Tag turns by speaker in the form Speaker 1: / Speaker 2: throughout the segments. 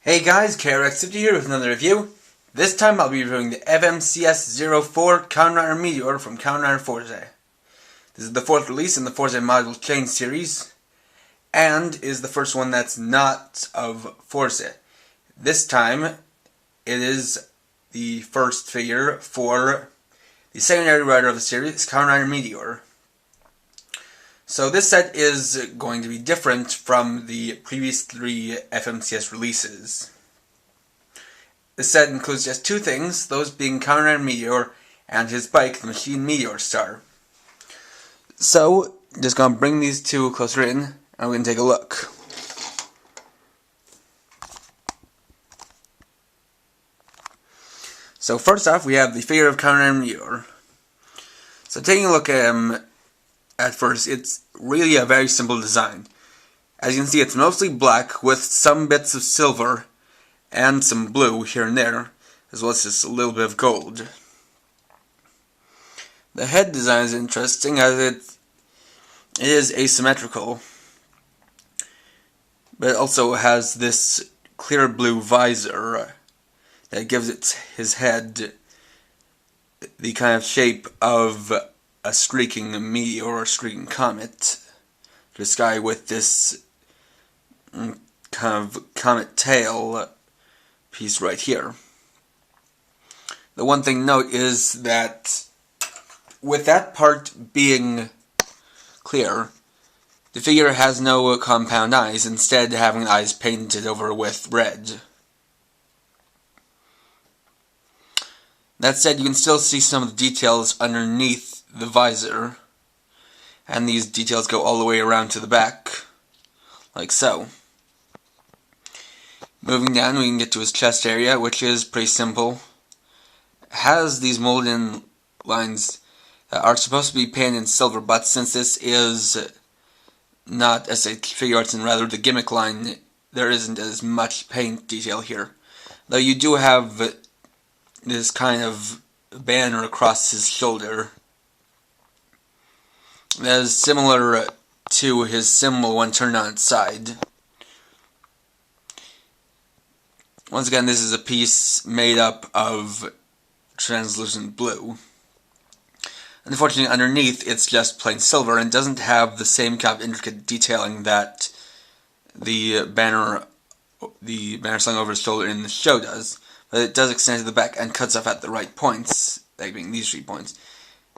Speaker 1: Hey guys, KRX50 here with another review. This time I'll be reviewing the FMCS 04 Kamen Rider Meteor from Kamen Rider Forza. This is the fourth release in the Forza Module Chain series, and is the first one that's not of Forza. This time, it is the first figure for the secondary rider of the series, Kamen Rider Meteor. So this set is going to be different from the previous three FMCS releases. This set includes just two things, those being Kamen Rider Meteor and his bike, the Machine Meteor Star. So, just going to bring these two closer in, and we're going to take a look. So first off, we have the figure of Kamen Rider Meteor. So taking a look at him, at first, it's really a very simple design. As you can see, it's mostly black with some bits of silver and some blue here and there, as well as just a little bit of gold. The head design is interesting as it is asymmetrical, but it also has this clear blue visor that gives his head the kind of shape of a streaking meteor or streaking comet to the sky, with this kind of comet tail piece right here. The one thing to note is that with that part being clear, the figure has no compound eyes, instead having eyes painted over with red. That said, you can still see some of the details underneath the visor, and these details go all the way around to the back, like so. Moving down, we can get to his chest area, which is pretty simple. It has these molded lines that are supposed to be painted in silver, but since this is not as a figure arts and rather the gimmick line, there isn't as much paint detail here. Though you do have this kind of banner across his shoulder that is similar to his symbol when turned on its side. Once again, this is a piece made up of translucent blue. Unfortunately, underneath it's just plain silver and doesn't have the same kind of intricate detailing that the banner slung over his shoulder in the show does. But it does extend to the back and cuts off at the right points, that being these 3 points.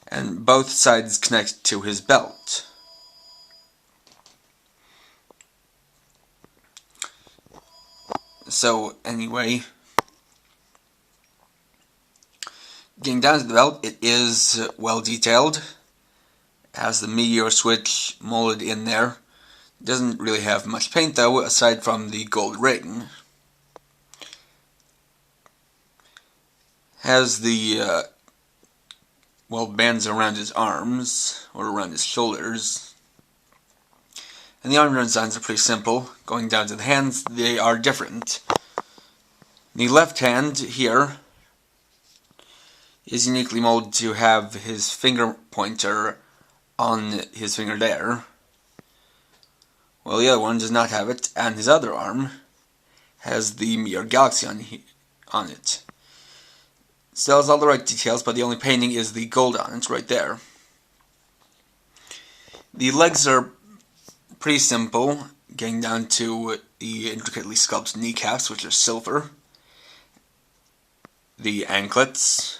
Speaker 1: And both sides connect to his belt. So, anyway, getting down to the belt, it is well detailed. It has the meteor switch molded in there. It doesn't really have much paint though, aside from the gold ring. Has the bands around his arms, or around his shoulders. And the arm designs are pretty simple. Going down to the hands, they are different. The left hand here is uniquely molded to have his finger pointer on his finger there, while the other one does not have it, and his other arm has the Meteor Galaxy on it. Still has all the right details, but the only painting is the gold on it right there. The legs are pretty simple, getting down to the intricately sculpted kneecaps, which are silver, the anklets,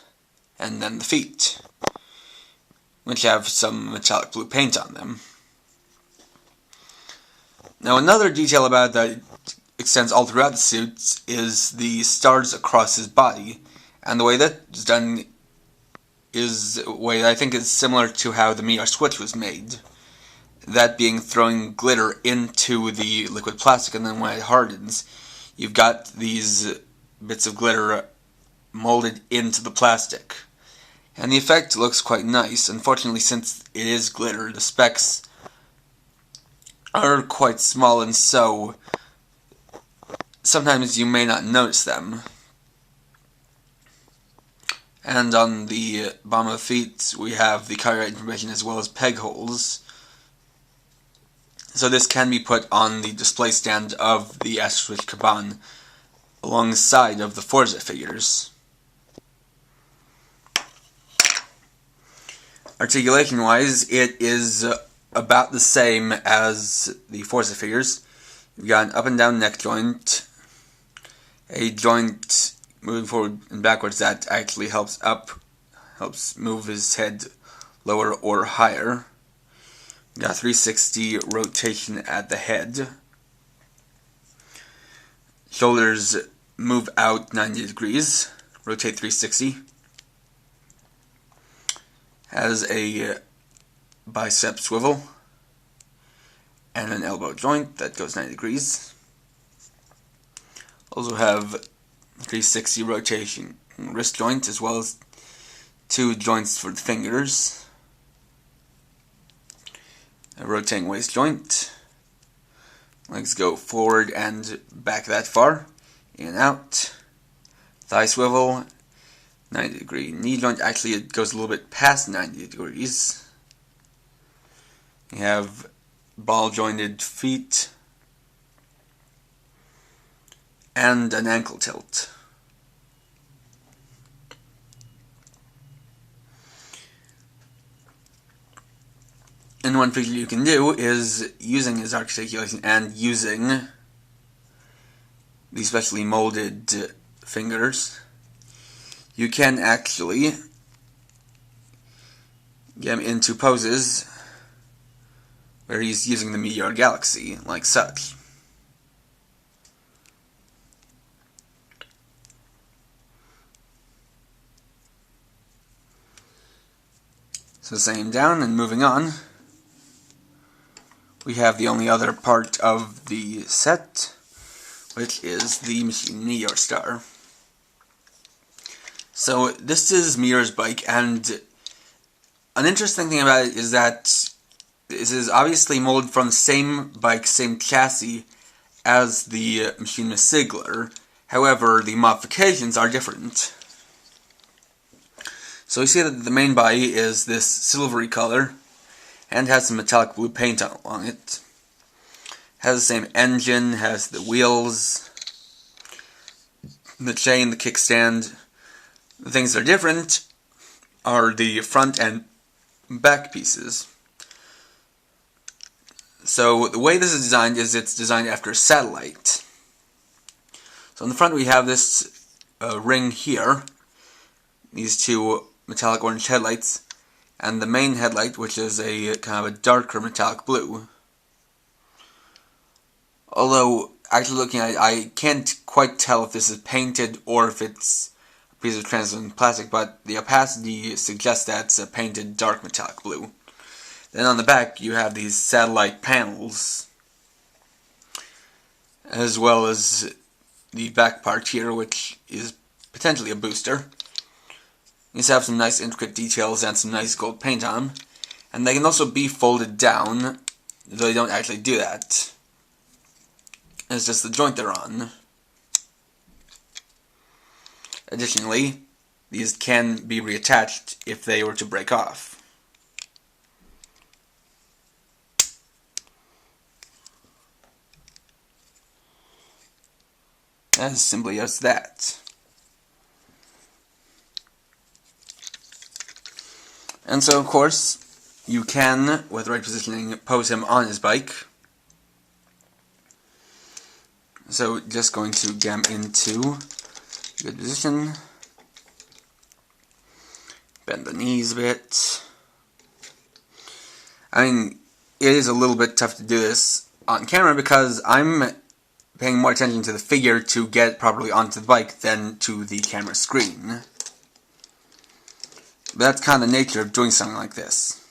Speaker 1: and then the feet, which have some metallic blue paint on them. Now, another detail about that extends all throughout the suit is the stars across his body. And the way that's done is a way that I think is similar to how the Meteor Switch was made. That being throwing glitter into the liquid plastic, and then when it hardens, you've got these bits of glitter molded into the plastic. And the effect looks quite nice. Unfortunately, since it is glitter, the specks are quite small, and so sometimes you may not notice them. And on the bottom of the feet, we have the copyright information as well as peg holes. So this can be put on the display stand of the Astro Switch Kaban alongside of the Forza figures. Articulation wise, it is about the same as the Forza figures. You've got an up and down neck joint, a joint moving forward and backwards that actually helps move his head lower or higher. You've got 360 rotation at the head. Shoulders move out 90 degrees, rotate 360. Has a bicep swivel and an elbow joint that goes 90 degrees. Also have 360 rotation wrist joint as well as 2 joints for the fingers. A rotating waist joint. Legs go forward and back that far, in and out. Thigh swivel, 90 degree knee joint. Actually, it goes a little bit past 90 degrees. You have ball jointed feet and an ankle tilt. And one feature you can do is using his articulation and using these specially molded fingers. You can actually get him into poses where he's using the Meteor Galaxy, like such. So setting him down and moving on, we have the only other part of the set, which is the Machine Meteor Star. So this is Meteor's bike, and an interesting thing about it is that this is obviously molded from the same bike, same chassis as the Machine Sigler. However, the modifications are different. So we see that the main body is this silvery color and has some metallic blue paint on it. Has the same engine, has the wheels, the chain, the kickstand. The things that are different are the front and back pieces. So the way this is designed is it's designed after a satellite. So in the front we have this ring here, these 2 metallic orange headlights, and the main headlight, which is a kind of a darker metallic blue. Although, actually looking at it, I can't quite tell if this is painted or if it's a piece of translucent plastic, but the opacity suggests that it's a painted dark metallic blue. Then on the back you have these satellite panels, as well as the back part here, which is potentially a booster. These have some nice intricate details and some nice gold paint on them. And they can also be folded down, though they don't actually do that. It's just the joint they're on. Additionally, these can be reattached if they were to break off. As simply as that. And so, of course, you can, with the right positioning, pose him on his bike. So, just going to get him into good position. Bend the knees a bit. I mean, it is a little bit tough to do this on camera because I'm paying more attention to the figure to get it properly onto the bike than to the camera screen. But that's kind of the nature of doing something like this.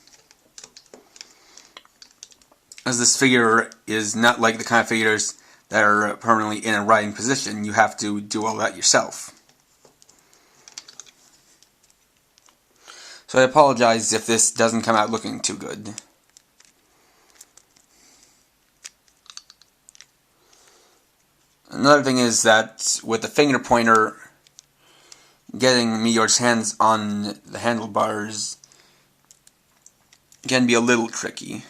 Speaker 1: As this figure is not like the kind of figures that are permanently in a riding position, you have to do all that yourself. So I apologize if this doesn't come out looking too good. Another thing is that with the finger pointer, getting Meteor's hands on the handlebars can be a little tricky.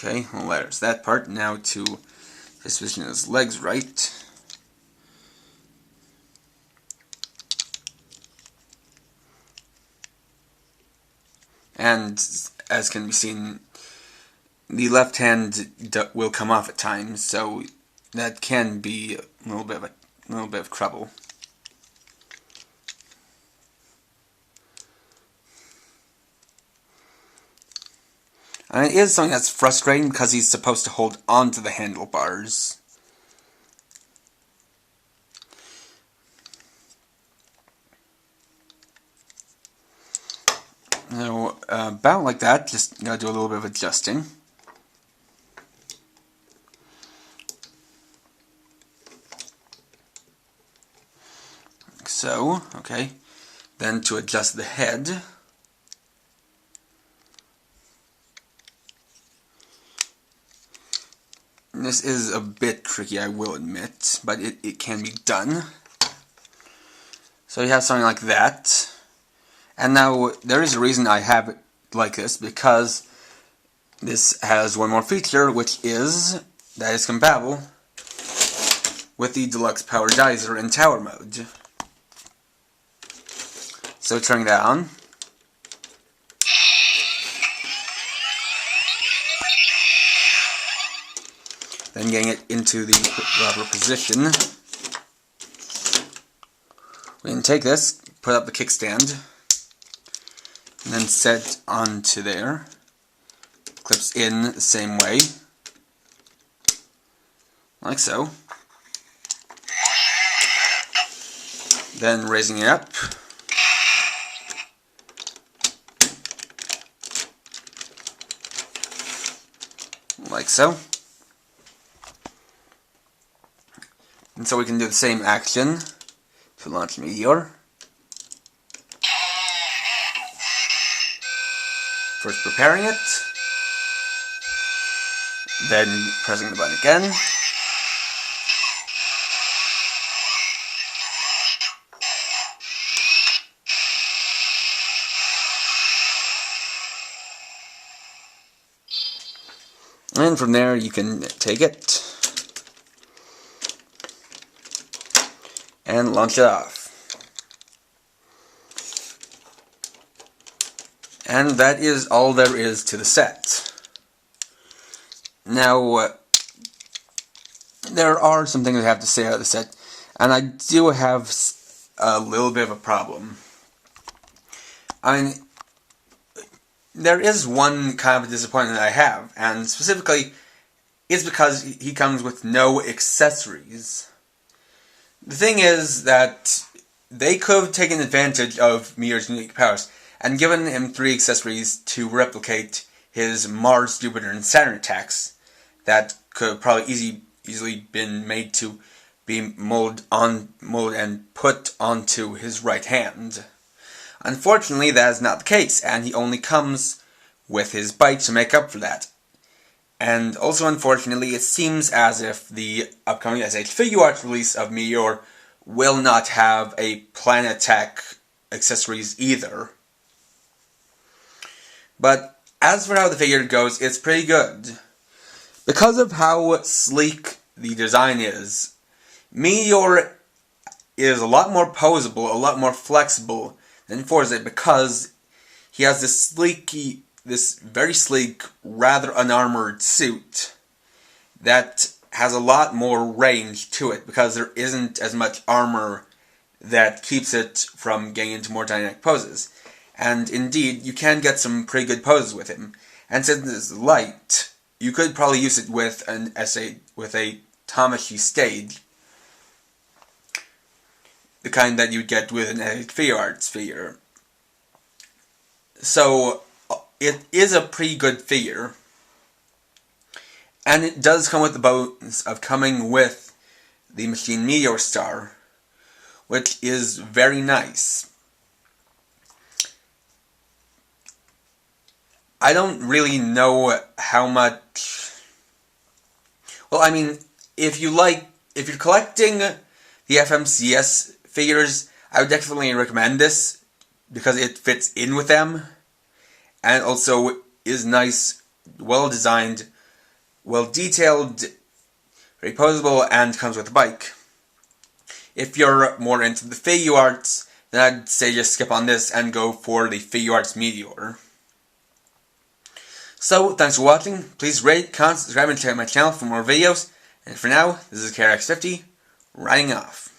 Speaker 1: Okay, well, there's that part. Now to just position his legs right. And as can be seen, the left hand will come off at times, so that can be a little bit of trouble. And it is something that's frustrating because he's supposed to hold on to the handlebars. Now, about like that, just gotta do a little bit of adjusting. Like so, okay. Then to adjust the head. This is a bit tricky, I will admit, but it can be done. So you have something like that. And now, there is a reason I have it like this, because this has one more feature, which is that it's compatible with the Deluxe Power Dizer in Tower Mode. So turning that on. Then getting it into the proper position. We can take this, put up the kickstand, and then set onto there. Clips in the same way, like so. Then raising it up. Like so. And so we can do the same action to launch Meteor. First preparing it, then pressing the button again. And from there you can take it and launch it off. And that is all there is to the set. Now, there are some things I have to say about the set, and I do have a little bit of a problem. I mean, there is one kind of disappointment I have, and specifically, it's because he comes with no accessories. The thing is that they could have taken advantage of Meteor's unique powers and given him 3 accessories to replicate his Mars, Jupiter, and Saturn attacks that could have probably easily been made to be molded and put onto his right hand. Unfortunately, that is not the case, and he only comes with his bite to make up for that. And also, unfortunately, it seems as if the upcoming SH Figure Arts release of Meteor will not have a Planet Attack accessories either. But as for how the figure goes, it's pretty good. Because of how sleek the design is, Meteor is a lot more posable, a lot more flexible than Forza, because he has this very sleek, rather unarmored suit that has a lot more range to it, because there isn't as much armor that keeps it from getting into more dynamic poses. And indeed, you can get some pretty good poses with him. And since it's light, you could probably use it with a Tamashii stage, the kind that you'd get with an Figure Arts figure. So it is a pretty good figure, and it does come with the bonus of coming with the Machine Meteor Star, which is very nice. I don't really know how much. Well, I mean, if you're collecting the FMCS figures, I would definitely recommend this because it fits in with them, and also is nice, well designed, well detailed, reposable, and comes with a bike. If you're more into the figure arts, then I'd say just skip on this and go for the figure arts Meteor. So, thanks for watching. Please rate, comment, subscribe, and check out my channel for more videos. And for now, this is KRX50, signing off.